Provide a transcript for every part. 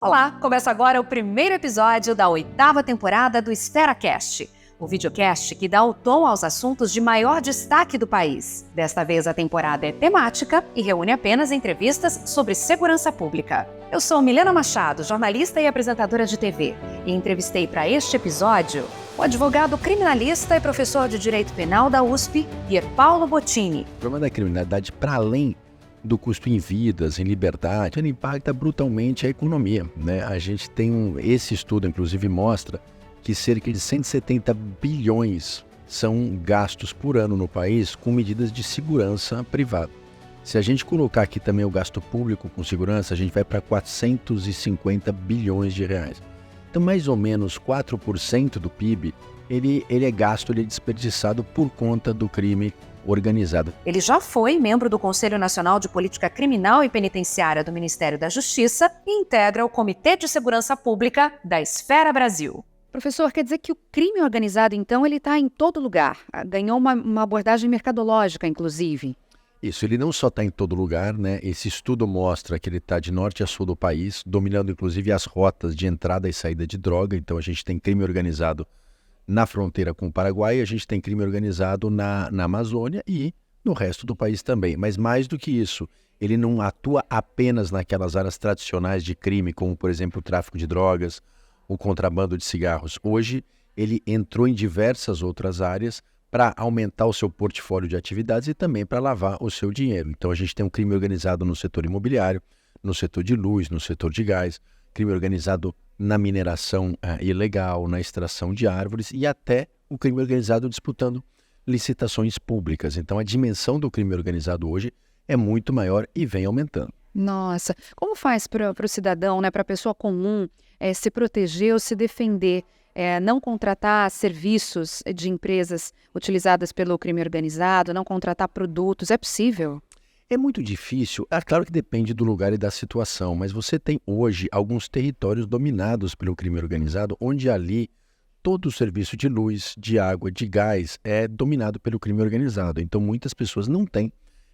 Olá, começa agora o primeiro episódio da 8ª temporada do EsferaCast, o videocast que dá o tom aos assuntos de maior destaque do país. Desta vez a temporada é temática e reúne apenas entrevistas sobre segurança pública. Eu sou Milena Machado, jornalista e apresentadora de TV, e entrevistei para este episódio o advogado criminalista e professor de Direito Penal da USP, Pier Paolo Bottini. O problema da criminalidade, para além do custo em vidas, em liberdade, ele impacta brutalmente a economia, né? A gente tem esse estudo, inclusive, mostra que cerca de 170 bilhões são gastos por ano no país com medidas de segurança privada. Se a gente colocar aqui também o gasto público com segurança, a gente vai para 450 bilhões de reais. Então, mais ou menos 4% do PIB, ele é gasto, ele é desperdiçado por conta do crime organizado. Ele já foi membro do Conselho Nacional de Política Criminal e Penitenciária do Ministério da Justiça e integra o Comitê de Segurança Pública da Esfera Brasil. Professor, quer dizer que o crime organizado, então, ele está em todo lugar? Ganhou uma abordagem mercadológica, inclusive. Isso, ele não só está em todo lugar, né? Esse estudo mostra que ele está de norte a sul do país, dominando inclusive as rotas de entrada e saída de droga. Então a gente tem crime organizado na fronteira com o Paraguai, a gente tem crime organizado na Amazônia e no resto do país também. Mas mais do que isso, ele não atua apenas naquelas áreas tradicionais de crime, como por exemplo o tráfico de drogas, o contrabando de cigarros. Hoje ele entrou em diversas outras áreas para aumentar o seu portfólio de atividades e também para lavar o seu dinheiro. Então a gente tem um crime organizado no setor imobiliário, no setor de luz, no setor de gás, crime organizado na mineração ilegal, na extração de árvores e até o crime organizado disputando licitações públicas. Então a dimensão do crime organizado hoje é muito maior e vem aumentando. Nossa, como faz para o cidadão, né, para a pessoa comum se proteger ou se defender? Não contratar serviços de empresas utilizadas pelo crime organizado, não contratar produtos, é possível? É muito difícil, claro que depende do lugar e da situação, mas você tem hoje alguns territórios dominados pelo crime organizado, onde ali todo o serviço de luz, de água, de gás é dominado pelo crime organizado. Então muitas pessoas não têm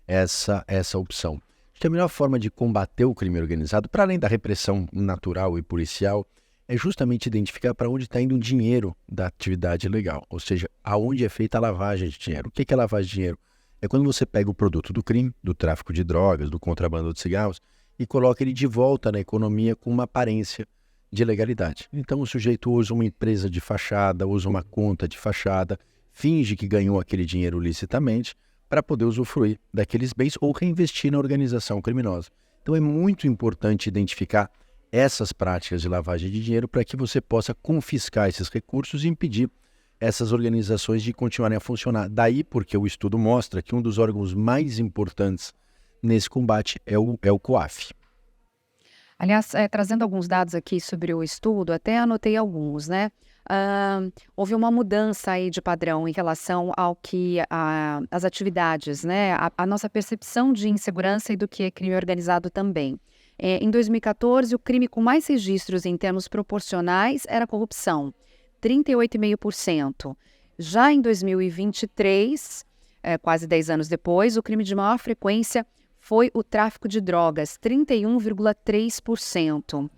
essa opção. Acho que a melhor forma de combater o crime organizado, para além da repressão natural e policial, é justamente identificar para onde está indo o dinheiro da atividade ilegal, ou seja, aonde é feita a lavagem de dinheiro. O que é lavagem de dinheiro? É quando você pega o produto do crime, do tráfico de drogas, do contrabando de cigarros e coloca ele de volta na economia com uma aparência de legalidade. Então o sujeito usa uma empresa de fachada, usa uma conta de fachada, finge que ganhou aquele dinheiro licitamente para poder usufruir daqueles bens ou reinvestir na organização criminosa. Então é muito importante identificar essas práticas de lavagem de dinheiro para que você possa confiscar esses recursos e impedir essas organizações de continuarem a funcionar. Daí porque o estudo mostra que um dos órgãos mais importantes nesse combate é o COAF. Aliás, trazendo alguns dados aqui sobre o estudo, até anotei alguns, né? Houve uma mudança aí de padrão em relação ao que as atividades, né? A nossa percepção de insegurança e do que é crime organizado também. Em 2014, o crime com mais registros em termos proporcionais era a corrupção, 38,5%. Já em 2023, quase 10 anos depois, o crime de maior frequência foi o tráfico de drogas, 31,3%.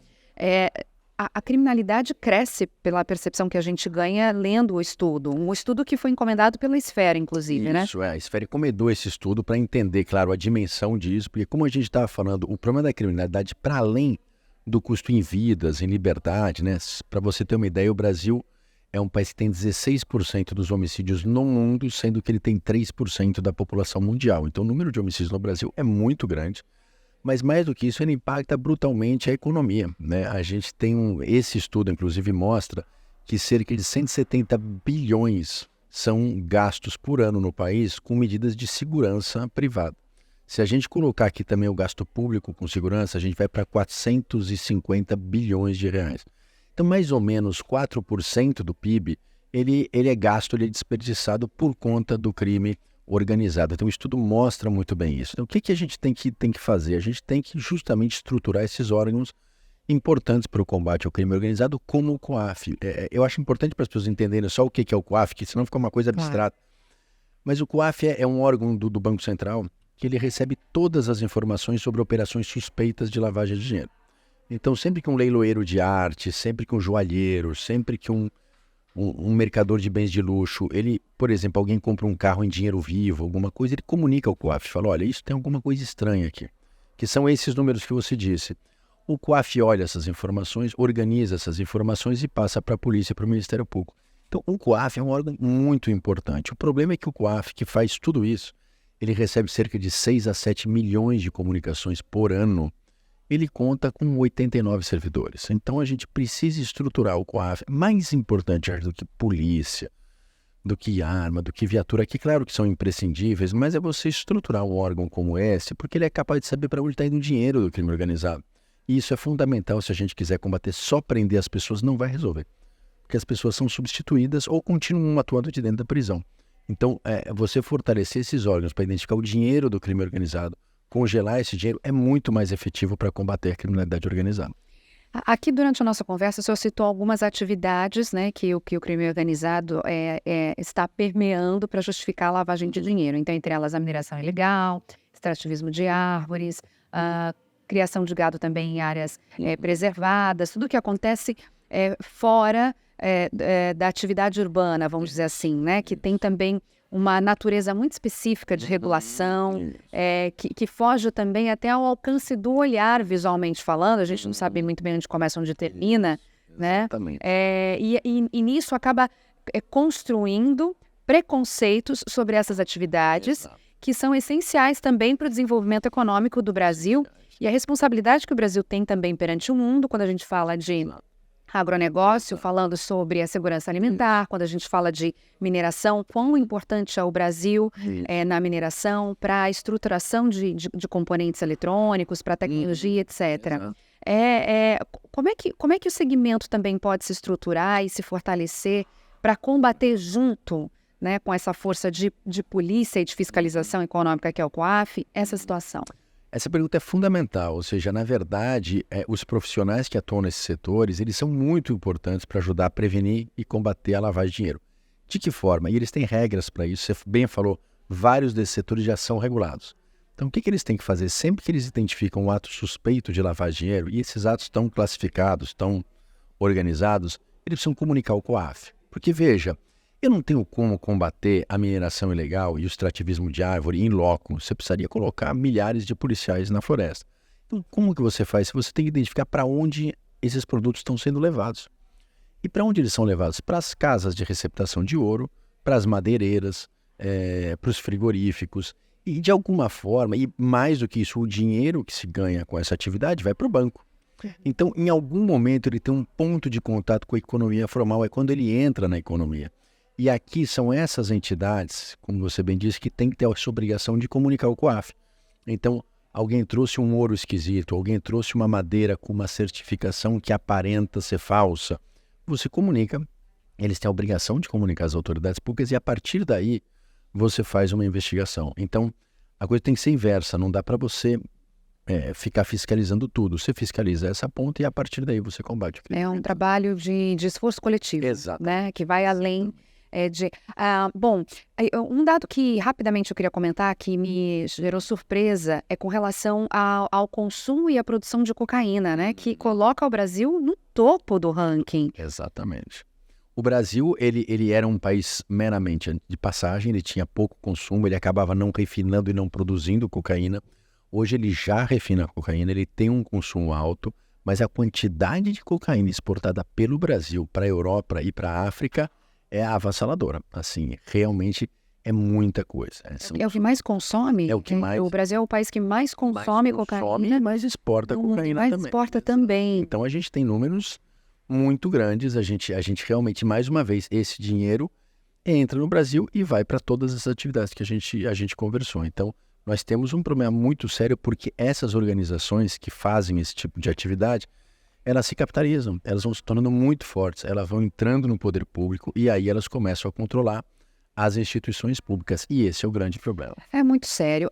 A criminalidade cresce pela percepção que a gente ganha lendo o estudo. Um estudo que foi encomendado pela Esfera, inclusive, né? Isso, a Esfera encomendou esse estudo para entender, claro, a dimensão disso, porque como a gente estava falando, o problema da criminalidade, para além do custo em vidas, em liberdade, né? Para você ter uma ideia, o Brasil é um país que tem 16% dos homicídios no mundo, sendo que ele tem 3% da população mundial. Então o número de homicídios no Brasil é muito grande. Mas mais do que isso, ele impacta brutalmente a economia, né? A gente tem esse estudo, inclusive, mostra que cerca de 170 bilhões são gastos por ano no país com medidas de segurança privada. Se a gente colocar aqui também o gasto público com segurança, a gente vai para 450 bilhões de reais. Então, mais ou menos 4% do PIB, ele é gasto, ele é desperdiçado por conta do crime organizado. Então o estudo mostra muito bem isso. Então o que a gente tem que fazer? A gente tem que justamente estruturar esses órgãos importantes para o combate ao crime organizado, como o COAF. Eu acho importante para as pessoas entenderem só o que é o COAF, que senão fica uma coisa abstrata. Mas o COAF é um órgão do Banco Central que ele recebe todas as informações sobre operações suspeitas de lavagem de dinheiro. Então, sempre que um leiloeiro de arte, sempre que um joalheiro, sempre que um mercador de bens de luxo, ele, por exemplo, alguém compra um carro em dinheiro vivo, alguma coisa, ele comunica ao COAF, fala, olha, isso tem alguma coisa estranha aqui, que são esses números que você disse. O COAF olha essas informações, organiza essas informações e passa para a polícia, para o Ministério Público. Então, o COAF é um órgão muito importante. O problema é que o COAF, que faz tudo isso, ele recebe cerca de 6 a 7 milhões de comunicações por ano. Ele conta com 89 servidores. Então, a gente precisa estruturar o COAF. Mais importante do que polícia, do que arma, do que viatura, que claro que são imprescindíveis, mas é você estruturar um órgão como esse, porque ele é capaz de saber para onde está indo o dinheiro do crime organizado. E isso é fundamental se a gente quiser combater. Só prender as pessoas não vai resolver. Porque as pessoas são substituídas ou continuam atuando de dentro da prisão. Então, você fortalecer esses órgãos para identificar o dinheiro do crime organizado, congelar esse dinheiro, é muito mais efetivo para combater a criminalidade organizada. Aqui, durante a nossa conversa, o senhor citou algumas atividades, né, que o crime organizado está permeando para justificar a lavagem de dinheiro. Então, entre elas, a mineração ilegal, extrativismo de árvores, a criação de gado também em áreas preservadas, tudo que acontece fora da atividade urbana, vamos dizer assim, né, que tem também uma natureza muito específica de regulação, que foge também até ao alcance do olhar, visualmente falando. A gente não sabe muito bem onde começa, onde termina, né? Exatamente. E nisso acaba construindo preconceitos sobre essas atividades, que são essenciais também para o desenvolvimento econômico do Brasil e a responsabilidade que o Brasil tem também perante o mundo, quando a gente fala de agronegócio, falando sobre a segurança alimentar, quando a gente fala de mineração, quão importante é o Brasil na mineração, para a estruturação de componentes eletrônicos, para a tecnologia, etc. Como é que o segmento também pode se estruturar e se fortalecer para combater junto, né, com essa força de polícia e de fiscalização econômica que é o COAF, essa situação? Essa pergunta é fundamental, ou seja, na verdade, os profissionais que atuam nesses setores, eles são muito importantes para ajudar a prevenir e combater a lavagem de dinheiro. De que forma? E eles têm regras para isso, você bem falou, vários desses setores já são regulados. Então, o que eles têm que fazer? Sempre que eles identificam um ato suspeito de lavagem de dinheiro, e esses atos estão classificados, estão organizados, eles precisam comunicar ao COAF. Porque, veja, eu não tenho como combater a mineração ilegal e o extrativismo de árvore em loco. Você precisaria colocar milhares de policiais na floresta. Então, como que você faz? Você tem que identificar para onde esses produtos estão sendo levados. E para onde eles são levados? Para as casas de receptação de ouro, para as madeireiras, para os frigoríficos. E, de alguma forma, e mais do que isso, o dinheiro que se ganha com essa atividade vai para o banco. Então, em algum momento, ele tem um ponto de contato com a economia formal. É quando ele entra na economia. E aqui são essas entidades, como você bem disse, que tem que ter essa obrigação de comunicar o COAF. Então, alguém trouxe um ouro esquisito, alguém trouxe uma madeira com uma certificação que aparenta ser falsa. Você comunica, eles têm a obrigação de comunicar às autoridades públicas e a partir daí você faz uma investigação. Então, a coisa tem que ser inversa, não dá para você ficar fiscalizando tudo. Você fiscaliza essa ponta e a partir daí você combate o crime. É um trabalho de esforço coletivo, né, que vai além... um dado que rapidamente eu queria comentar, que me gerou surpresa, é com relação ao consumo e à produção de cocaína, né? Que coloca o Brasil no topo do ranking. Exatamente. O Brasil, ele era um país meramente de passagem, ele tinha pouco consumo, ele acabava não refinando e não produzindo cocaína. Hoje ele já refina a cocaína, ele tem um consumo alto, mas a quantidade de cocaína exportada pelo Brasil para a Europa e para a África é avassaladora. Assim, realmente é muita coisa. É o que mais consome? É o que mais... O Brasil é o país que mais consome cocaína. E mais exporta cocaína também. Mais exporta também. Então a gente tem números muito grandes. A gente realmente, mais uma vez, esse dinheiro entra no Brasil e vai para todas as atividades que a gente conversou. Então, nós temos um problema muito sério porque essas organizações que fazem esse tipo de atividade, elas se capitalizam, elas vão se tornando muito fortes, elas vão entrando no poder público e aí elas começam a controlar as instituições públicas. E esse é o grande problema. É muito sério.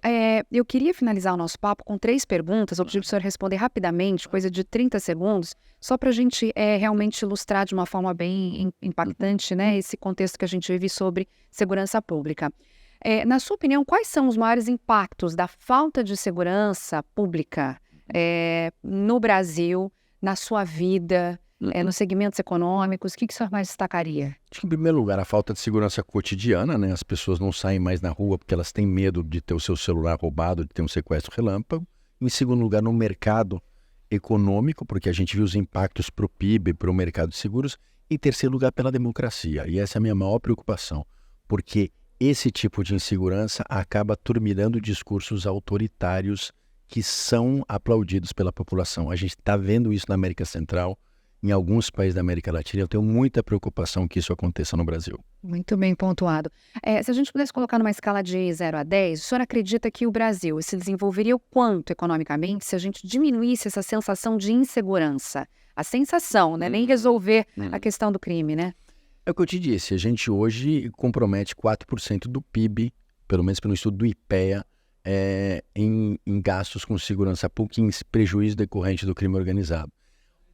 Eu queria finalizar o nosso papo com 3 perguntas. Eu pedi para o senhor responder rapidamente, coisa de 30 segundos, só para a gente realmente ilustrar de uma forma bem impactante, né, esse contexto que a gente vive sobre segurança pública. Na sua opinião, quais são os maiores impactos da falta de segurança pública no Brasil na sua vida, nos segmentos econômicos? O que o senhor mais destacaria? Acho que, em primeiro lugar, a falta de segurança cotidiana, né? As pessoas não saem mais na rua porque elas têm medo de ter o seu celular roubado, de ter um sequestro relâmpago. Em segundo lugar, no mercado econômico, porque a gente viu os impactos para o PIB, para o mercado de seguros. Em terceiro lugar, pela democracia. E essa é a minha maior preocupação, porque esse tipo de insegurança acaba turminando discursos autoritários que são aplaudidos pela população. A gente está vendo isso na América Central, em alguns países da América Latina. Eu tenho muita preocupação que isso aconteça no Brasil. Muito bem pontuado. Se a gente pudesse colocar numa escala de 0 a 10, o senhor acredita que o Brasil se desenvolveria o quanto economicamente se a gente diminuísse essa sensação de insegurança? A sensação, né? Nem resolver a questão do crime, né? É o que eu te disse, a gente hoje compromete 4% do PIB, pelo menos pelo estudo do IPEA, em gastos com segurança pública, em prejuízo decorrente do crime organizado.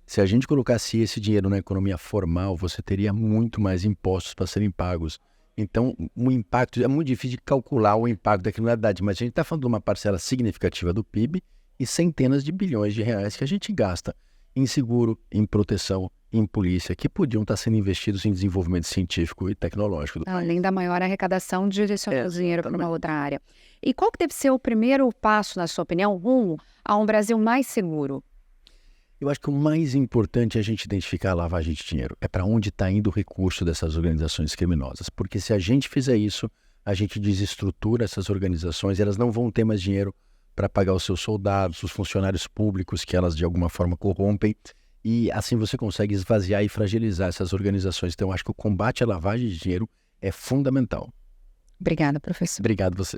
Se a gente colocasse esse dinheiro na economia formal, você teria muito mais impostos para serem pagos. Então, o impacto, é muito difícil de calcular o impacto da criminalidade, mas a gente está falando de uma parcela significativa do PIB e centenas de bilhões de reais que a gente gasta em seguro, em proteção, em polícia, que podiam estar sendo investidos em desenvolvimento científico e tecnológico do país. Além da maior arrecadação, direcionar o dinheiro para uma outra área. E qual que deve ser o primeiro passo, na sua opinião, rumo a um Brasil mais seguro? Eu acho que o mais importante é a gente identificar a lavagem de dinheiro. É para onde está indo o recurso dessas organizações criminosas. Porque se a gente fizer isso, a gente desestrutura essas organizações e elas não vão ter mais dinheiro para pagar os seus soldados, os funcionários públicos que elas de alguma forma corrompem. E assim você consegue esvaziar e fragilizar essas organizações. Então, eu acho que o combate à lavagem de dinheiro é fundamental. Obrigada, professor. Obrigado você.